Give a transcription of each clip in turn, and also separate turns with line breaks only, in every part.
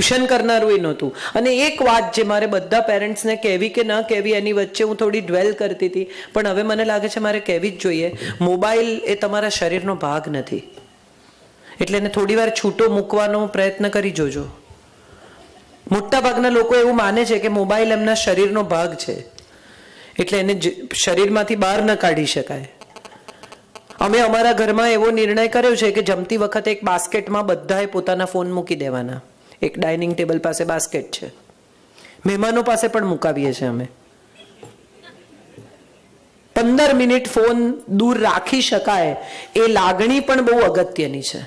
Tuition કરનારું એ નહોતું. અને એક વાત જે મારે બધા પેરેન્ટ્સને કહેવી કે ન કહેવી એની વચ્ચે હું થોડી ડ્વેલ કરતી હતી, પણ હવે મને લાગે છે મારે કહેવી જ જોઈએ. મોબાઈલ એ તમારા શરીરનો ભાગ નથી, એટલે એને થોડી વાર છૂટો મૂકવાનો પ્રયત્ન કરી જોજો. મોટા ભાગના લોકો એવું માને છે કે મોબાઈલ એમના શરીરનો ભાગ છે, એટલે એને શરીરમાંથી બહાર ન કાઢી શકાય. અમે અમારા ઘરમાં એવો નિર્ણય કર્યો છે કે જમતી વખતે એક બાસ્કેટમાં બધાએ પોતાના ફોન મૂકી દેવાના. એક ડાઇનિંગ ટેબલ પાસે બાસ્કેટ છે, મહેમાનો પાસે પણ મુકાવીએ છીએ અમે. 15 મિનિટ ફોન દૂર રાખી શકાય એ લાગણી પણ બહુ અગત્યની છે.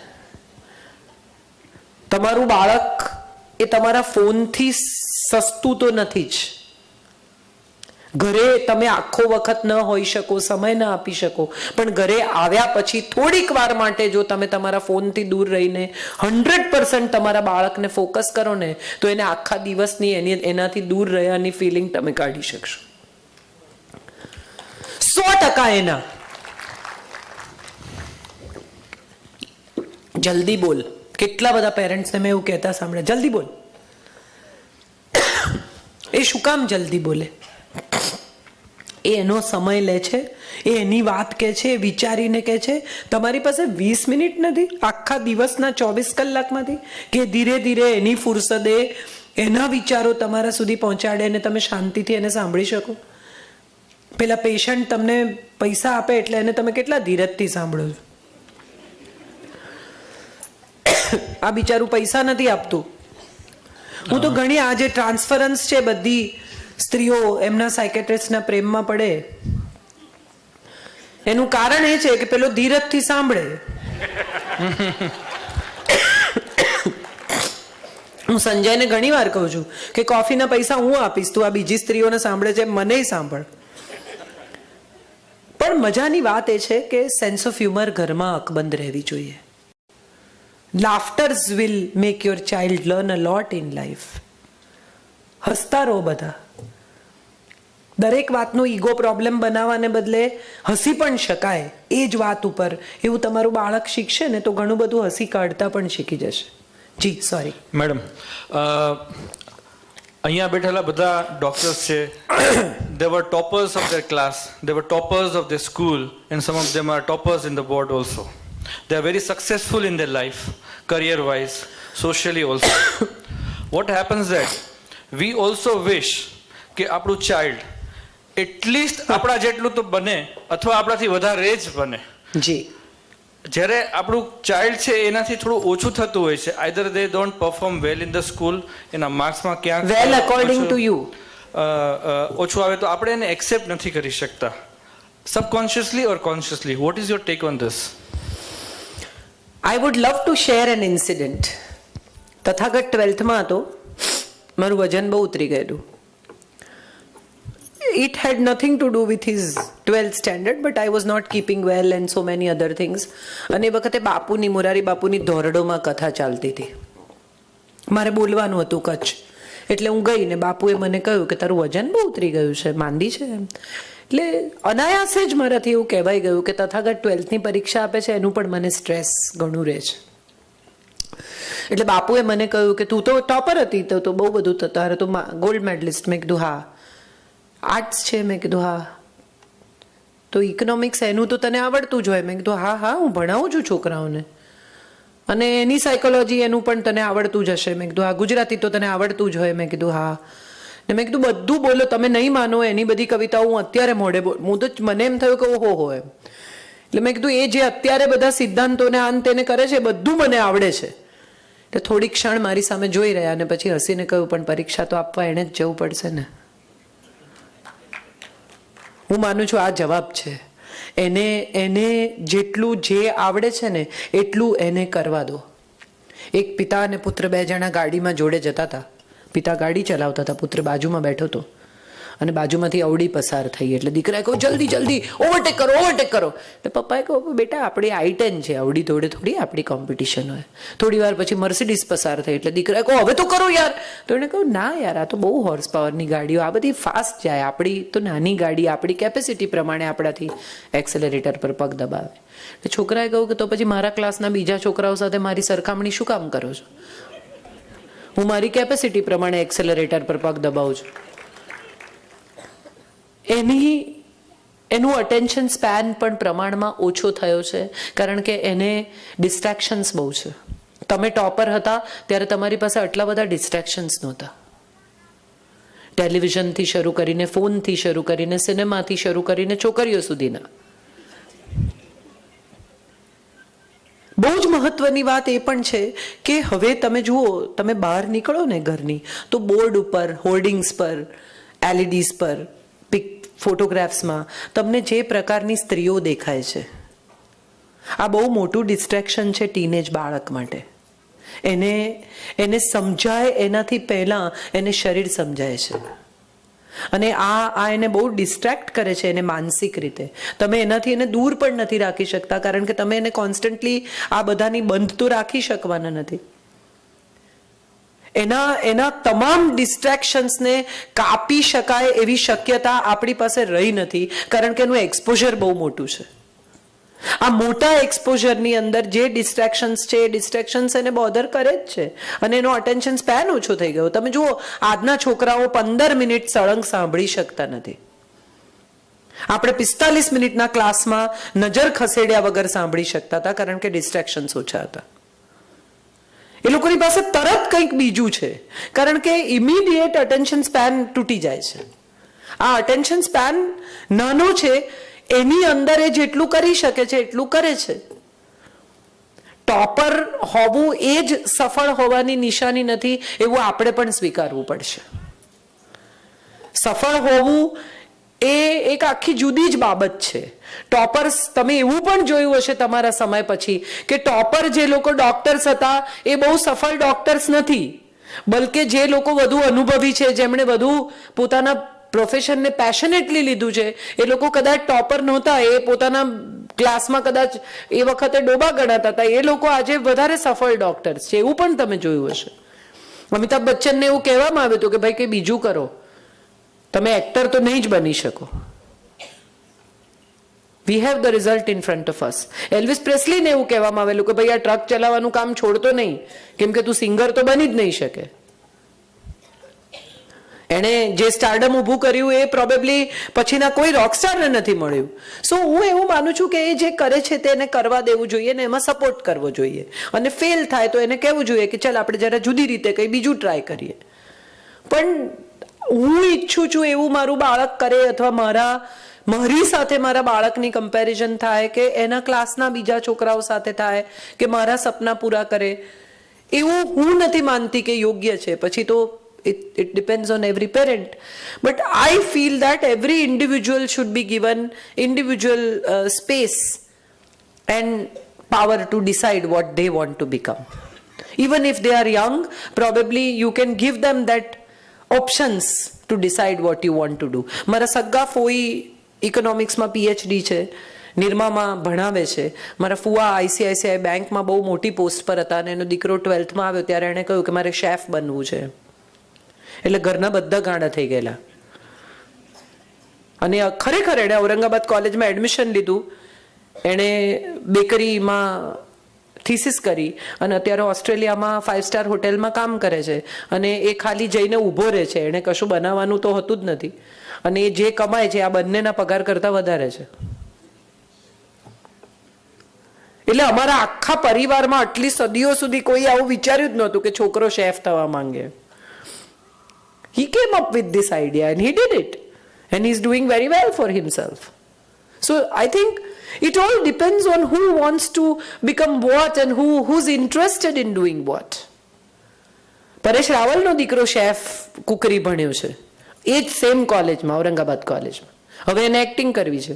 તમારું બાળક એ તમારા ફોનથી સસ્તું તો નથી જ. ઘરે તમે આખો વખત ન હોઈ શકો, સમય ન આપી શકો, પણ ઘરે આવ્યા પછી થોડીક વાર માટે જો તમે તમારા ફોનથી દૂર રહીને 100% તમારા બાળકને ફોકસ કરો ને, તો એને આખા દિવસની એનાથી દૂર રહ્યાની ફિલિંગ તમે કાઢી શકશો. 100% એના. જલ્દી બોલ. કેટલા બધા પેરેન્ટ્સને મેં એવું કહેતા સાંભળ્યા, જલ્દી બોલ. એ શું કામ જલ્દી બોલે? એ એનો સમય લે છે, એ એની વાત કહે છે, એ વિચારીને કહે છે. તમારી પાસે 20 મિનિટ નથી આખા દિવસના 24 કલાકમાંથી કે ધીરે ધીરે એની ફુરસદે એના વિચારો તમારા સુધી પહોંચાડે અને તમે શાંતિથી એને સાંભળી શકો. પેલા પેશન્ટ તમને પૈસા આપે એટલે એને તમે કેટલા ધીરજથી સાંભળો છો. આ બિચારું પૈસા નથી આપતું. હું તો ઘણી આ જે ટ્રાન્સફરન્સ છે, બધી સ્ત્રીઓ એમના સાયકેટ્રિસ્ટના પ્રેમમાં પડે, એનું કારણ એ છે કે પેલો ધીરજથી સાંભળે. હું સંજયને ઘણી વાર કહું છું કે કોફીના પૈસા હું આપીશ, તું આ બીજી સ્ત્રીઓને સાંભળે છે મને સાંભળ. પણ મજાની વાત એ છે કે સેન્સ ઓફ હ્યુમર ઘરમાં અકબંધ રહેવી જોઈએ. Laughters will make your child learn a lot in life. હસતા રહો બધા. દરેક વાતનો ઈગો પ્રોબ્લેમ બનાવવાને બદલે હસી પણ શકાય એ જ વાત ઉપર એવું તમારું બાળક શીખશે ને, તો ઘણું બધું હસી કાઢતા પણ શીખી જશે. જી સોરી
મેડમ, અહીંયા બેઠેલા બધા ડોક્ટર્સ છે, they were toppers of their class, they were toppers of their school, and some of them are toppers in the board also. They are very successful in their life, career wise, socially also. What happens that we also wish કે આપણું child at least આપણા જેટલું તો બને અથવા આપણાથી વધારે જ બને.
જી.
જ્યારે આપણું ચાઇલ્ડ છે એનાથી થોડું ઓછું થતું હોય છે, either they don't perform well in the school, એના માર્ક્સમાં ક્યાંક
વેલ અકોર્ડિંગ ટુ યુ
ઓછું આવે તો આપણે એને એક્સેપ્ટ નથી કરી શકતા, subconsciously or consciously. What is your take on this?
I would love to share an incident. Tathagat 12th માં હતો, મારું વજન બહુ ઉતરી ગયેલું. It had nothing to do with his 12th standard, but I was not keeping well and so many other things. અને એ વખતે બાપુની, મોરારી બાપુની ધોરડોમાં કથા ચાલતી હતી. મારે બોલવાનું હતું કચ્છ, એટલે હું ગઈ ને બાપુએ મને કહ્યું કે તારું વજન બહુ ઉતરી ગયું છે, માંદી છે એમ. એટલે અનાયાસે જ મારાથી એવું કહેવાઈ ગયું કે તથાગત 12thની પરીક્ષા આપે છે એનું પણ મને સ્ટ્રેસ ઘણું રહે છે. એટલે બાપુએ મને કહ્યું કે તું તો ટોપર હતી, તો બહુ બધું તારે તો ગોલ્ડ મેડલિસ્ટ. મેં કીધું હા. આર્ટ્સ છે? મેં કીધું હા. તો ઇકોનોમિક્સ એનું તો તને આવડતું જ હોય? મેં કીધું હા હા, હું ભણાવું છું છોકરાઓને. અને એની સાયકોલોજી એનું પણ તને આવડતું જ હશે? મેં કીધું હા. ગુજરાતી તો તને આવડતું જ હોય? મેં કીધું હા. ને મેં કીધું બધું બોલો, તમે નહીં માનો એની બધી કવિતાઓ હું અત્યારે મોઢે હું તો મને એમ થયું કે ઓહો હો એમ. એટલે મેં કીધું એ જે અત્યારે બધા સિદ્ધાંતોને આન તેને કરે છે બધું મને આવડે છે. એટલે થોડી ક્ષણ મારી સામે જોઈ રહ્યા અને પછી હસીને કહ્યું પણ પરીક્ષા તો આપવા એણે જ જવું પડશે ને. હું માનું છું આ જવાબ છે. એને જેટલું જે આવડે છે ને એટલું એને કરવા દો. એક પિતા અને પુત્ર 2 જણા ગાડીમાં જોડે જતા હતા. પિતા ગાડી ચલાવતા હતા, પુત્ર બાજુમાં બેઠો હતો અને બાજુમાંથી અવડી પસાર થઈ. એટલે દીકરાએ કહ્યું જલ્દી જલ્દી ઓવરટેક કરો, ઓવરટેક કરો. એટલે પપ્પાએ કહ્યું બેટા આપણી I-10 છે, અવડી દોડે થોડી આપણી કોમ્પિટિશન હોય. થોડી વાર પછી મર્સિડીઝ પસાર થઈ. એટલે દીકરાએ કહ્યું હવે તો કરો યાર. તો એણે કહ્યું ના યાર, આ તો બહુ હોર્સ પાવરની ગાડીઓ, આ બધી ફાસ્ટ જાય, આપણી તો નાની ગાડી, આપણી કેપેસિટી પ્રમાણે આપણાથી એક્સેલરેટર પર પગ દબાવે. એટલે છોકરાએ કહ્યું કે તો પછી મારા ક્લાસના બીજા છોકરાઓ સાથે મારી સરખામણી શું કામ કરો છો? હું મારી કેપેસિટી પ્રમાણે એક્સેલરેટર પર પગ દબાવું છું. એનું અટેન્શન સ્પેન પણ પ્રમાણમાં ઓછો થયો છે, કારણ કે એને ડિસ્ટ્રેક્શન્સ બહુ છે. તમે ટોપર હતા ત્યારે તમારી પાસે આટલા બધા ડિસ્ટ્રેક્શન્સ નહોતા. ટેલિવિઝનથી શરૂ કરીને, ફોનથી શરૂ કરીને, સિનેમાથી શરૂ કરીને છોકરીઓ સુધીના. બહુ જ મહત્વની વાત એ પણ છે કે હવે તમે જુઓ, તમે બહાર નીકળો ને ઘરની, તો બોર્ડ ઉપર, હોર્ડિંગ્સ પર, એલઈડીઝ પર, ફોટોગ્રાફ્સમાં તમને જે પ્રકારની સ્ત્રીઓ દેખાય છે, આ બહુ મોટું ડિસ્ટ્રેક્શન છે ટીનેજ બાળક માટે. એને સમજાય એનાથી પહેલાં એને શરીર સમજાય છે, અને આ એને બહુ ડિસ્ટ્રેક્ટ કરે છે, એને માનસિક રીતે. તમે એનાથી એને દૂર પણ નથી રાખી શકતા, કારણ કે તમે એને કોન્સ્ટન્ટલી આ બધાની બંધ તો રાખી શકવાના નથી. એના તમામ ડિસ્ટ્રેક્શન્સને કાપી શકાય એવી શક્યતા આપણી પાસે રહી નથી, કારણ કે એનું એક્સપોઝર બહુ મોટું છે. આ મોટા એક્સપોઝરની અંદર જે ડિસ્ટ્રેક્શન્સ છે, એ ડિસ્ટ્રેક્શન્સ એને બોધર કરે જ છે, અને એનો અટેન્શન સ્પેન ઓછો થઈ ગયો. તમે જુઓ, આજના છોકરાઓ 15 મિનિટ સળંગ સાંભળી શકતા નથી. આપણે 45 મિનિટના ક્લાસમાં નજર ખસેડ્યા વગર સાંભળી શકતા હતા, કારણ કે ડિસ્ટ્રેક્શન્સ ઓછા હતા. એ લોકોની પાસે તરત કંઈક બીજું છે, કારણ કે ઇમિડિયેટ અટેન્શન સ્પેન તૂટી જાય છે. આ અટેન્શન સ્પેન નાનો છે, એની અંદર એ જેટલું કરી શકે છે એટલું કરે છે. ટોપર હોવું એ જ સફળ હોવાની નિશાની નથી, એવું આપણે પણ સ્વીકારવું પડશે. સફળ હોવું એ એક આખી જુદી જ બાબત છે. ટોપર્સ, તમે એવું પણ જોયું હશે તમારા સમય પછી કે ટોપર જે લોકો ડોક્ટર્સ હતા એ બહુ સફળ ડોક્ટર્સ નથી, બલકે જે લોકો વધુ અનુભવી છે, જેમણે વધુ પોતાના પ્રોફેશનને પેશનેટલી લીધું છે, એ લોકો કદાચ ટોપર નહોતા, એ પોતાના ક્લાસમાં કદાચ એ વખતે ડોબા ગણાતા હતા, એ લોકો આજે વધારે સફળ ડોક્ટર્સ છે. એવું પણ તમે જોયું હશે. અમિતાભ બચ્ચનને એવું કહેવામાં આવ્યું હતું કે ભાઈ કંઈ બીજું કરો, તમે એક્ટર તો નહીં જ બની શકો. We have the result in front of us. Elvis પ્રેસ્લીને એવું કહેવામાં આવેલું કે ભાઈ આ ટ્રક ચલાવવાનું કામ છોડતો નહીં, કેમ કે તું સિંગર તો બની જ નહીં શકે. એણે જે સ્ટારડમ ઊભું કર્યું એ પ્રોબેબલી પછીના કોઈ રોકસ્ટારને નથી મળ્યું. સો હું એવું માનું છું કે એ જે કરે છે તેને કરવા દેવું જોઈએ ને એમાં સપોર્ટ કરવો જોઈએ, અને ફેલ થાય તો એને કહેવું જોઈએ કે ચાલ આપણે જરા જુદી રીતે કંઈ બીજું ટ્રાય કરીએ. પણ હું ઈચ્છું છું એવું મારું બાળક કરે, અથવા મારી સાથે મારા બાળકની કમ્પેરિઝન થાય, કે એના ક્લાસના બીજા છોકરાઓ સાથે થાય, કે મારા સપના પૂરા કરે, એવું હું નથી માનતી કે યોગ્ય છે. પછી તો it depends on every parent, but I feel that every individual should be given individual space and power to decide what they want to become. Even if they are young, probably you can give them that options to decide what you want to do. મારા સગ્ગા ફોઈ ઇકોનોમિક્સમાં PhD છે, નિરમામાં ભણાવે છે. મારા ફુવા ICICI બેંકમાં બહુ મોટી post પર હતા, અને એનો દીકરો 12થમાં આવ્યો ત્યારે એણે કહ્યું કે મારે શેફ બનવું છે. એટલે ઘરના બધા ગાંડા થઈ ગયેલા. અને ખરેખર એણે ઔરંગાબાદ કોલેજમાં એડમિશન લીધું, એણે બેકરીમાં થીસીસ કરી, અને અત્યારે ઓસ્ટ્રેલિયામાં 5 સ્ટાર હોટેલમાં કામ કરે છે. અને એ ખાલી જઈને ઊભો રહે છે, એણે કશું બનાવવાનું તો હોતું જ નથી, અને એ જે કમાય છે આ બંનેના પગાર કરતાં વધારે છે. એટલે અમારા આખા પરિવારમાં આટલી સદીઓ સુધી કોઈ આવું વિચાર્યું જ નહોતું કે છોકરો શેફ થવા માંગે. He came up with this idea and he did it, and he's doing very well for himself. So I think it all depends on who wants to become what and who's interested in doing what. Paresh રાવલનો દીકરો chef કુકરી ભણ્યો છે, એ જ same કોલેજમાં, ઔરંગાબાદ કોલેજમાં. હવે એને acting કરવી છે.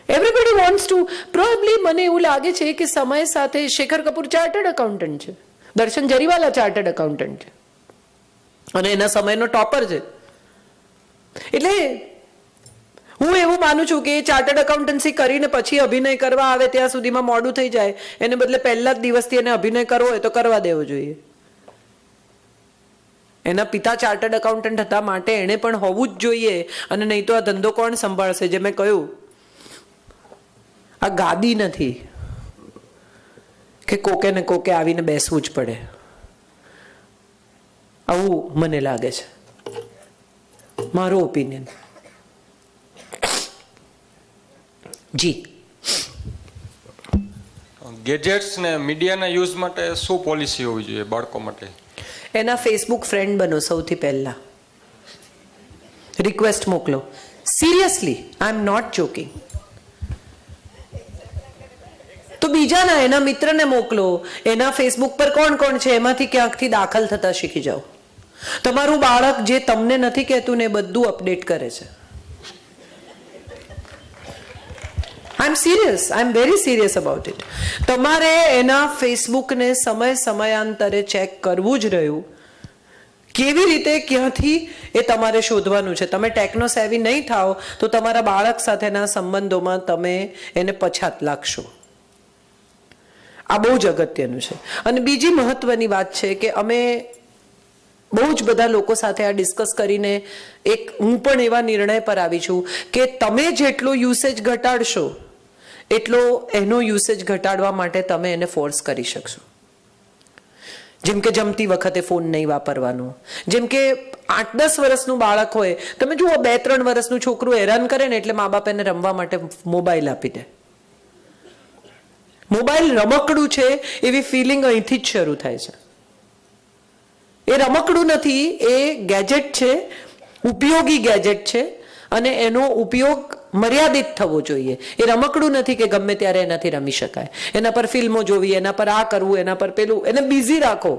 Everybody wants to. પ્રોબેબલી મને એવું લાગે છે કે સમય સાથે શેખર કપૂર ચાર્ટર્ડ એકાઉન્ટન્ટ છે, દર્શન જરીવાલા ચાર્ટર્ડ એકાઉન્ટન્ટ છે, અને એના સમયનો ટોપર છે. એટલે હું એવું માનું છું કે એ ચાર્ટર્ડ એકાઉન્ટન્સી કરીને પછી અભિનય કરવા આવે ત્યાં સુધીમાં મોડું થઈ જાય, એને બદલે પહેલા જ દિવસથી એને અભિનય કરવો હોય તો કરવા દેવો જોઈએ. એના પિતા ચાર્ટર્ડ એકાઉન્ટન્ટ હતા, માટે એણે પણ હોવું જ જોઈએ, અને નહીં તો આ ધંધો કોણ સંભાળશે? જે મેં કહ્યું, આ ગાદી નથી કે કોકે ને કોકે આવીને બેસવું જ પડે. આવું મને લાગે છે, મારો ઓપિનિયન. જી.
ગેજેટ્સ ને મીડિયાના યુઝ માટે શું પોલિસી હોવી જોઈએ બાળકો માટે?
એના ફેસબુક ફ્રેન્ડ બનો સૌથી પહેલા. રિક્વેસ્ટ મોકલો. Seriously, I am not joking. તો બીજાના એના મિત્રને મોકલો. એના ફેસબુક પર કોણ કોણ છે એમાંથી ક્યાંકથી દાખલ થતા શીખી જાઓ. તમારું બાળક જે તમને નથી કહેતું ને બધું અપડેટ કરે છે. I am serious, I am very serious about it. તમારે એના ફેસબુકને સમયાંતરે ચેક કરવું જ રહ્યું. કેવી રીતે, ક્યાંથી, એ તમારે શોધવાનું છે. તમે ટેકનો સેવી નહીં થાઓ તો તમારા બાળક સાથેના સંબંધોમાં તમે એને પછાત લાગશો. આ બહુ જ અગત્યનું છે. અને બીજી મહત્વની વાત છે કે અમે બહુ જ બધા લોકો સાથે આ ડિસ્કસ કરીને હું પણ એવા નિર્ણય પર આવી છું કે તમે જેટલો યુસેજ ઘટાડશો એટલો એનો યુસેજ ઘટાડવા માટે તમે એને ફોર્સ કરી શકશો. જેમ કે જમતી વખતે ફોન નહીં વાપરવાનો. જેમ કે 8-10 વર્ષનું બાળક હોય, તમે જુઓ 2-3 વર્ષનું છોકરું હેરાન કરે ને એટલે મા બાપ એને રમવા માટે મોબાઈલ આપી દે. મોબાઈલ રમકડું છે એવી ફિલિંગ અહીંથી જ શરૂ થાય છે. એ રમકડું નથી, એ ગેજેટ છે, ઉપયોગી ગેજેટ છે અને એનો ઉપયોગ મર્યાદિત થવો જોઈએ. એ રમકડું નથી કે ગમે ત્યારે એનાથી રમી શકાય. એના પર ફિલ્મો જોવી, એના પર આ કરવું, એના પર પેલું, એને બિઝી રાખો.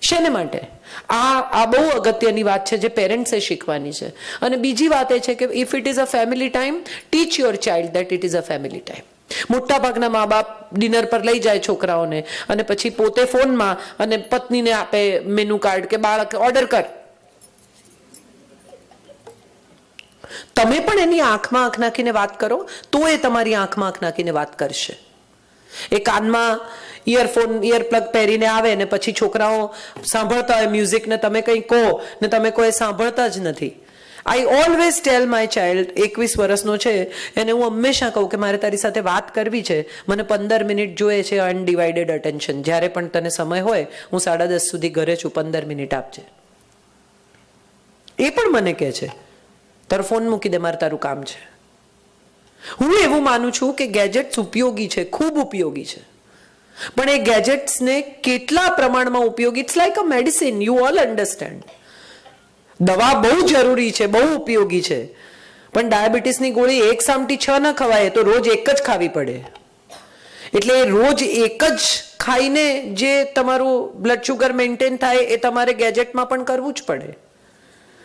શેને માટે? આ બહુ અગત્યની વાત છે જે પેરેન્ટ્સે શીખવાની છે. અને બીજી વાત એ છે કે if it is a family time, teach your child that it is a family time. મોટા ભાગના મા બાપ ડિનર પર લઈ જાય છોકરાઓને અને પછી પોતે ફોનમાં અને પત્નીને આપે મેનુ કાર્ડ કે બાળક ઓર્ડર કર. તમે પણ એની આંખમાં આંખ નાખીને વાત કરો તો એ તમારી આંખમાં આંખ નાખીને વાત કરશે. એ કાનમાં ઇયરપ્લગ પહેરીને આવે ને પછી છોકરાઓ સાંભળતા હોય મ્યુઝિક ને તમે કંઈ કહો ને તમે કોઈ સાંભળતા જ નથી. I always tell my child, 21 વર્ષનો છે, એને હું હંમેશા કહું કે મારે તારી સાથે વાત કરવી છે, મને 15 મિનિટ જોઈએ છે અનડિવાઇડેડ અટેન્શન. જ્યારે પણ તને સમય હોય, હું 10:30 સુધી ઘરે છું, 15 મિનિટ આપજે. એ પણ મને કહે છે તારો ફોન મૂકી દે, મારે તારું કામ છે. હું એવું માનું છું કે ગેજેટ્સ ઉપયોગી છે, ખૂબ ઉપયોગી છે, પણ એ ગેજેટ્સને કેટલા પ્રમાણમાં ઉપયોગી, it's like a medicine, you all understand. દવા બહુ જરૂરી છે, બહુ ઉપયોગી છે, પણ ડાયાબિટીસની ગોળી એક સામટી 6 ન ખવાય તો રોજ એક જ ખાવી પડે. એટલે રોજ એક જ ખાઈને જે તમારું બ્લડ શુગર મેન્ટેન થાય એ તમારે ગેજેટમાં પણ કરવું જ પડે.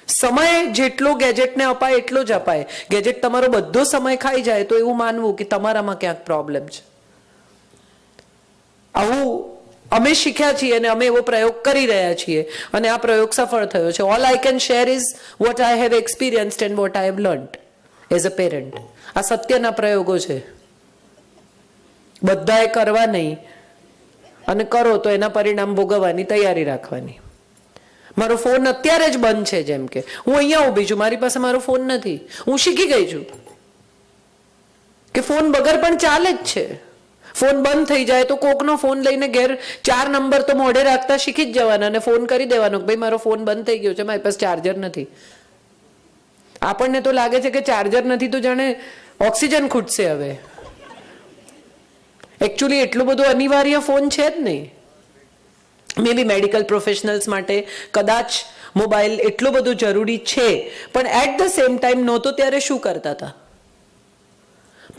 સમય જેટલો ગેજેટને અપાય એટલો જ અપાય. ગેજેટ તમારો બધો સમય ખાઈ જાય તો એવું માનવું કે તમારામાં ક્યાંક પ્રોબ્લેમ છે. આવું અમે શીખ્યા છીએ અને અમે એવો પ્રયોગ કરી રહ્યા છીએ અને આ પ્રયોગ સફળ થયો છે. All I can share is what I have experienced and what I have learned as a parent. આ સત્યના પ્રયોગો છે. બધાએ કરવા નહીં, અને કરો તો એના પરિણામ ભોગવવાની તૈયારી રાખવાની. મારો ફોન અત્યારે જ બંધ છે. જેમ કે હું અહીંયા ઊભી છું, મારી પાસે મારો ફોન નથી. હું શીખી ગઈ છું કે ફોન વગર પણ ચાલે જ છે. ફોન બંધ થઈ જાય તો કોકનો ફોન લઈને ઘેર 4 નંબર તો મોઢે રાખતા શીખી જ જવાના અને ફોન કરી દેવાનો કે ભાઈ મારો ફોન બંધ થઈ ગયો છે, મારી પાસે ચાર્જર નથી. આપણને તો લાગે છે કે ચાર્જર નથી તો જાણે ઓક્સિજન ખૂટશે હવે. એકચ્યુઅલી એટલું બધું અનિવાર્ય ફોન છે જ નહીં. મે બી મેડિકલ પ્રોફેશનલ્સ માટે કદાચ મોબાઈલ એટલો બધો જરૂરી છે, પણ એટ ધ સેમ ટાઈમ નહોતો ત્યારે શું કરતા હતા?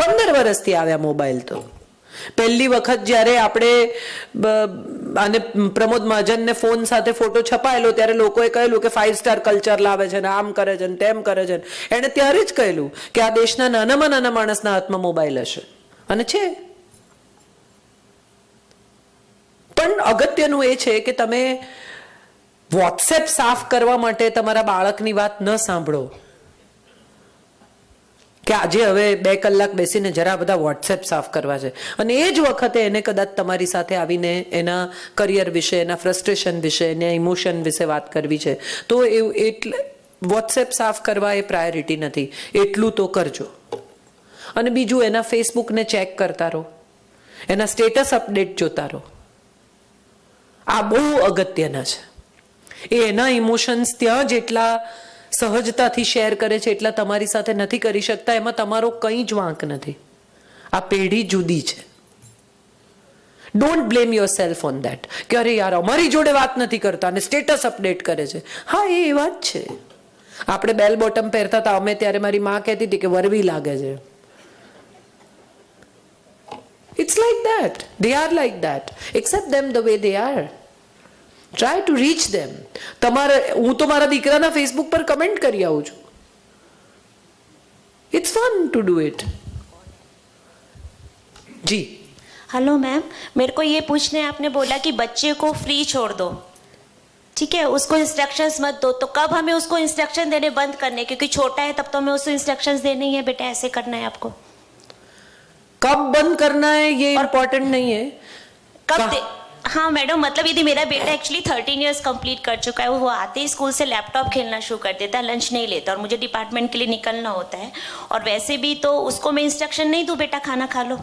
15 વર્ષથી આવ્યા મોબાઈલ. તો પહેલી વખત જ્યારે આપણે આને પ્રમોદ મહાજનને ફોન સાથે ફોટો છપાયેલો ત્યારે લોકોએ કહેલું કે 5 સ્ટાર કલ્ચર લાવે છે ને આમ કરે છે ને તેમ કરે છે. એણે ત્યારે જ કહેલું કે આ દેશના નાનામાં નાના માણસના હાથમાં મોબાઈલ હશે, અને છે. પણ અગત્યનું એ છે કે તમે વોટ્સએપ સાફ કરવા માટે તમારા બાળકની વાત ન સાંભળો કે આજે હવે 2 કલાક બેસીને જરા બધા વોટ્સએપ સાફ કરવા છે, અને એ જ વખતે એને કદાચ તમારી સાથે આવીને એના કરિયર વિશે, એના ફ્રસ્ટ્રેશન વિશે, એના ઇમોશન વિશે વાત કરવી છે, તો એટલે વોટ્સએપ સાફ કરવા એ પ્રાયોરિટી નથી. એટલું તો કરજો. અને બીજું, એના ફેસબુકને ચેક કરતા રહો, એના સ્ટેટસ અપડેટ જોતા રહો. આ બહુ અગત્યના છે. એ એના ઇમોશન્સ ત્યાં જેટલા સહજતાથી શેર કરે છે એટલા તમારી સાથે નથી કરી શકતા. એમાં તમારો કંઈ જ વાંક નથી. આ પેઢી જુદી છે. Don't blame your self on that કે અરે યાર અમારી જોડે વાત નથી કરતા અને સ્ટેટસ અપડેટ કરે છે. હા, એ વાત છે. આપણે બેલ બોટમ પહેરતા હતા અમે ત્યારે મારી માં કહેતી હતી કે વરવી લાગે છે. It's like that. They are like that. Accept them the way they are. Try to reach them. હું તો મારા દીકરાના ફેસબુક પર કમેન્ટ કરી આવું છું. It's fun to do it. જી.
हेलो मैम, मेरे को ये पूछना है, आपने बोला कि बच्चे को फ्री छोड़ दो, ठीक है, उसको इंस्ट्रक्शंस मत दो, तो कब हमें उसको इंस्ट्रक्शन देने बंद करने, क्योंकि छोटा है तब तो हमें उसको इंस्ट्रक्शंस देने ही है, बेटा ऐसे करना है आपको.
कब बंद करना है ये इम्पोर्टेंट नहीं है.
हाँ मैडम, मतलब यदि मेरा बेटा एक्चुअली 13 इयर्स कंप्लीट कर चुका है, वो आते ही स्कूल से लैपटॉप खेलना शुरू कर देता है, लंच नहीं लेता और मुझे डिपार्टमेंट के लिए निकलना होता है, और वैसे भी तो उसको मैं इंस्ट्रक्शन नहीं दूँ बेटा खाना खा लो.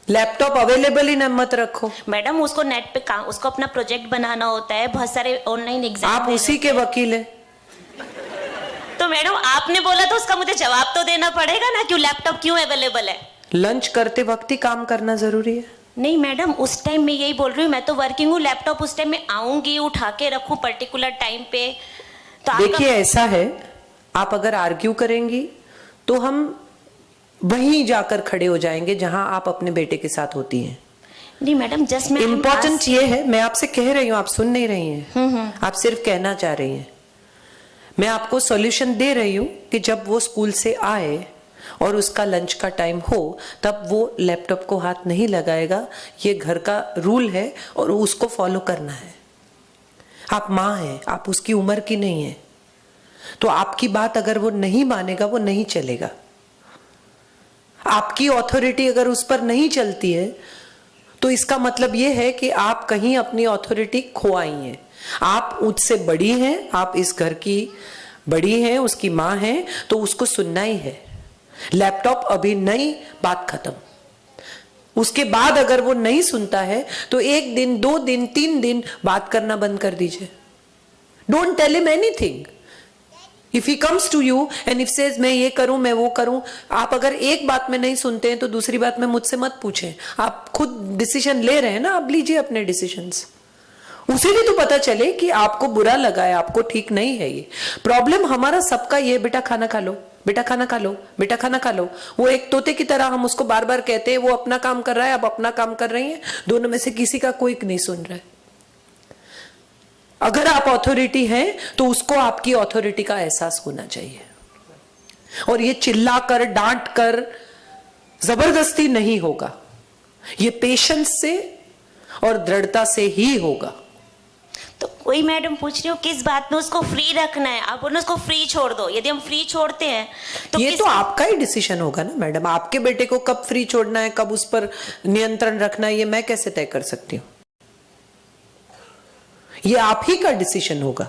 लैपटॉप अवेलेबल ही न मत रखो.
मैडम उसको नेट पे काम, उसको अपना प्रोजेक्ट बनाना होता है, बहुत सारे ऑनलाइन एग्जाम.
आप उसी के वकील हैं.
तो मैडम आपने बोला तो उसका मुझे जवाब तो देना पड़ेगा ना, क्यों लैपटॉप क्यों अवेलेबल है.
लंच करते वक्त ही काम करना जरूरी है.
नहीं मैडम, उस टाइम मैं यही बोल रही हूँ, मैं तो वर्किंग हूँ, लैपटॉप उस टाइम में आऊंगी उठा के रखूँ पर्टिकुलर टाइम पे. तो
देखिए ऐसा है, आप अगर आर्ग्यू करेंगी तो हम वहीं जाकर खड़े हो जाएंगे जहां आप अपने बेटे के साथ होती हैं.
नहीं मैडम, जस्ट मैं
इम्पोर्टेंट ये है, मैं आपसे कह रही हूँ, आप सुन नहीं रही हैं. आप सिर्फ कहना चाह रही हैं. मैं आपको सॉल्यूशन दे रही हूँ कि जब वो स्कूल से आए और उसका लंच का टाइम हो तब वो लैपटॉप को हाथ नहीं लगाएगा. ये घर का रूल है और उसको फॉलो करना है. आप माँ हैं, आप उसकी उम्र की नहीं है, तो आपकी बात अगर वो नहीं मानेगा वो नहीं चलेगा. आपकी ऑथोरिटी अगर उस पर नहीं चलती है तो इसका मतलब यह है कि आप कहीं अपनी ऑथोरिटी खो आई हैं. आप उससे बड़ी हैं, आप इस घर की बड़ी हैं, उसकी माँ हैं, तो उसको सुनना ही है. लैपटॉप अभी नहीं, बात खत्म. उसके बाद अगर वो नहीं सुनता है तो 1 दिन 2 दिन 3 दिन बात करना बंद कर दीजिए. Don't tell him anything. If he comes to you and if says मैं ये करूं मैं वो करूं, आप अगर एक बात में नहीं सुनते हैं तो दूसरी बात में मुझसे मत पूछें. आप खुद डिसीजन ले रहे हैं ना, आप लीजिए अपने डिसीजंस. उसे भी तो पता चले कि आपको बुरा लगा है, आपको ठीक नहीं है. ये प्रॉब्लम हमारा सबका ये, बेटा खाना खा लो, बेटा खाना खा लो, बेटा खाना खा लो. वो एक तोते की तरह हम उसको बार बार कहते हैं, वो अपना काम कर रहा है, आप अपना काम कर रही हैं, दोनों में से किसी का कोई नहीं सुन रहा है. अगर आप अथॉरिटी हैं तो उसको आपकी अथॉरिटी का एहसास होना चाहिए. और ये चिल्लाकर डांट कर जबरदस्ती नहीं होगा. ये पेशेंस से और दृढ़ता से ही होगा.
तो कोई मैडम पूछ रही हूँ किस बात में उसको फ्री रखना है. आप बोलो उसको फ्री छोड़ दो. यदि हम फ्री छोड़ते हैं तो
ये तो आपका ही डिसीजन होगा ना मैडम. आपके बेटे को कब फ्री छोड़ना है, कब उस पर नियंत्रण रखना है, ये मैं कैसे तय कर सकती हूँ. ये आप ही का डिसीजन होगा.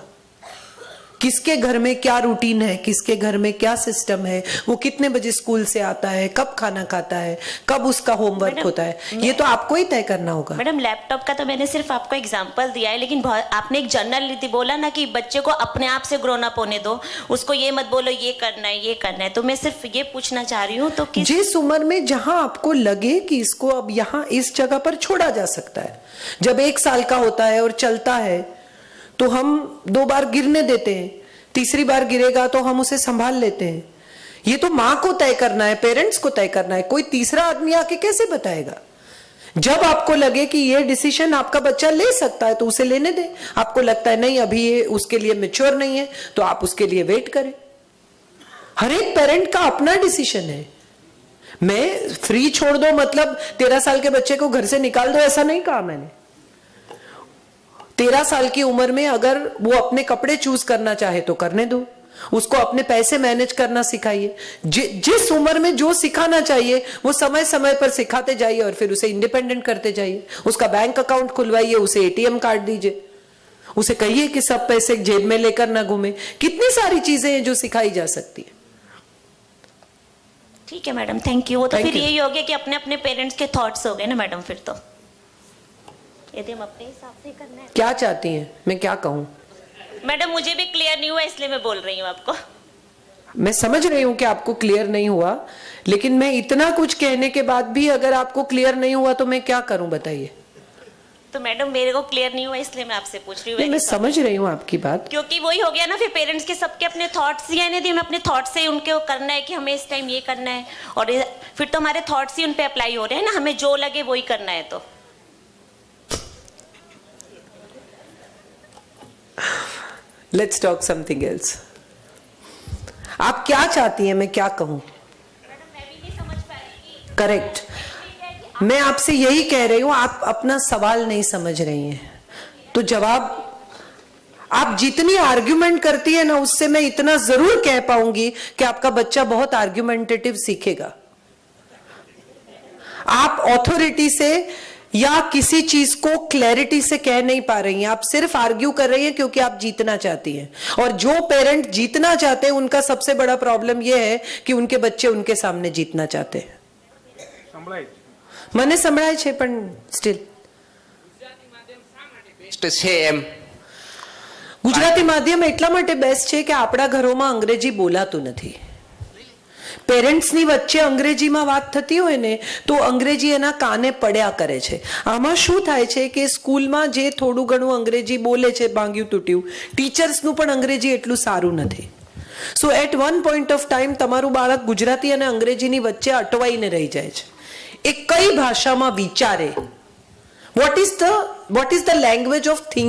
किसके घर में क्या रूटीन है, किसके घर में क्या सिस्टम है, वो कितने बजे स्कूल से आता है, कब खाना खाता है, कब उसका होमवर्क होता है, ये तो आपको ही तय करना होगा.
मैडम लैपटॉप का तो मैंने सिर्फ आपको एग्जांपल दिया है, लेकिन आपने एक जनरल रीति बोला ना कि बच्चे को अपने आप से ग्रोन अप होने दो, उसको ये मत बोलो ये करना है ये करना है. तो मैं सिर्फ ये पूछना चाह रही हूँ, तो
जिस उम्र में जहां आपको लगे कि इसको अब यहाँ इस जगह पर छोड़ा जा सकता है. जब 1 साल का होता है और चलता है तो हम 2 बार गिरने देते हैं, तीसरी बार गिरेगा तो हम उसे संभाल लेते हैं. ये तो माँ को तय करना है, पेरेंट्स को तय करना है. कोई तीसरा आदमी आके कैसे बताएगा. जब आपको लगे कि ये डिसीजन आपका बच्चा ले सकता है तो उसे लेने दें. आपको लगता है नहीं अभी ये उसके लिए मैच्योर नहीं है तो आप उसके लिए वेट करें. हर एक पेरेंट का अपना डिसीजन है. मैं फ्री छोड़ दो मतलब 13 साल के बच्चे को घर से निकाल दो, ऐसा नहीं कहा मैंने. 13 साल की उम्र में अगर वो अपने कपड़े चूज करना चाहे तो करने दो. उसको अपने पैसे मैनेज करना सिखाइए. जिस उम्र में जो सिखाना चाहिए वो समय समय पर सिखाते जाइए और फिर उसे इंडिपेंडेंट करते जाइए. उसका बैंक अकाउंट खुलवाइए, उसे एटीएम कार्ड दीजिए, उसे कहिए कि सब पैसे जेब में लेकर ना घूमे. कितनी सारी चीजें हैं जो सिखाई जा सकती है.
ठीक है मैडम, थैंक यू. वो तो
Thank
फिर
you.
यही हो गया कि अपने अपने पेरेंट्स के थॉट्स हो गए ना मैडम. फिर तो यदि हम अपने हिसाब से करना है.
क्या चाहती हैं, मैं क्या कहूं.
मैडम मुझे भी क्लियर नहीं हुआ इसलिए मैं बोल रही हूँ आपको।
मैं समझ रही हूँ कि आपको क्लियर नहीं हुआ, लेकिन मैं इतना कुछ कहने के बाद भी अगर आपको क्लियर नहीं हुआ तो मैं क्या करूं बताइए।
तो मैडम मेरे को क्लियर नहीं हुआ इसलिए मैं आपसे पूछ रही हूँ।
मैं समझ रही हूँ आपकी बात।
क्योंकि वही हो गया ना, फिर पेरेंट्स के सबके अपने थॉट्स ही है ना, अपने थॉट्स से उनको करना है कि हमें इस टाइम ये करना है, और फिर तो हमारे थॉट्स ही उन पे अप्लाई हो रहे हैं ना, हमें जो लगे वही करना है। तो
लेट्स टॉक समथिंग एल्स। आप क्या चाहती हैं, मैं क्या कहूं?
मैं भी नहीं समझ पा रही।
करेक्ट, मैं आपसे यही कह रही हूं, आप अपना सवाल नहीं समझ रही हैं। तो जवाब, आप जितनी आर्ग्यूमेंट करती है ना, उससे मैं इतना जरूर कह पाऊंगी कि आपका बच्चा बहुत आर्ग्यूमेंटेटिव सीखेगा। आप ऑथोरिटी से या किसी चीज को क्लैरिटी से कह नहीं पा रही हैं, आप सिर्फ आर्ग्यू कर रही हैं क्योंकि आप जीतना चाहती हैं। और जो पेरेंट जीतना चाहते हैं उनका सबसे बड़ा प्रॉब्लम यह है कि उनके बच्चे उनके सामने जीतना चाहते हैं। મને સંભળાય છે પણ સ્ટીલ
છે એમ
ગુજરાતી માધ્યમ એટલા માટે બેસ્ટ છે કે આપણા ઘરોમાં અંગ્રેજી બોલાતું નથી। પેરેન્ટ્સની વચ્ચે અંગ્રેજીમાં વાત થતી હોય ને તો અંગ્રેજી એના કાને પડ્યા કરે છે। આમાં શું થાય છે કે સ્કૂલમાં જે થોડું ઘણું અંગ્રેજી બોલે છે ભાંગ્યું તૂટ્યું, ટીચર્સનું પણ અંગ્રેજી એટલું સારું નથી। સો at one point of time તમારું બાળક ગુજરાતી અને અંગ્રેજીની વચ્ચે અટવાઈને રહી જાય છે। એ કઈ ભાષામાં વિચારે? What is the language of thinking?